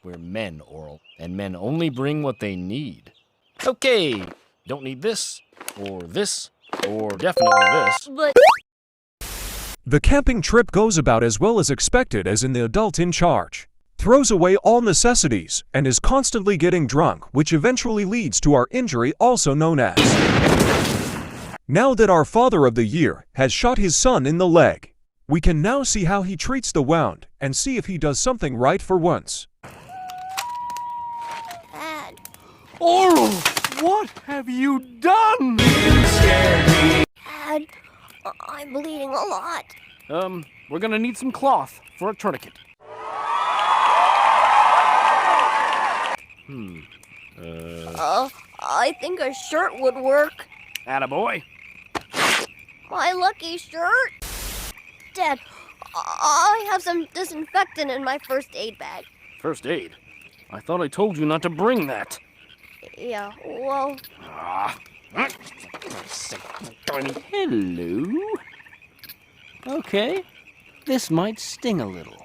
We're men, Orel, and men only bring what they need. Okay, don't need this, or definitely this. But The camping trip goes about as well as expected, as in the adult in charge throws away all necessities and is constantly getting drunk, which eventually leads to our injury, also known as. Now that our father of the year has shot his son in the leg, we can now see how he treats the wound and see if he does something right for once. Dad, Orel, what have you done? Dad, I'm bleeding a lot. We're gonna need some cloth for a tourniquet. I think a shirt would work. Attaboy. My lucky shirt. Dad, I have some disinfectant in my first aid bag. First aid? I thought I told you not to bring that. Yeah, well, Hello. Okay, this might sting a little.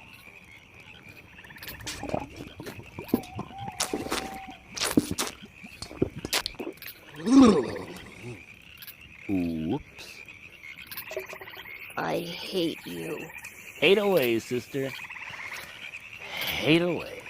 Whoops. I hate you. Hate away, sister. Hate away.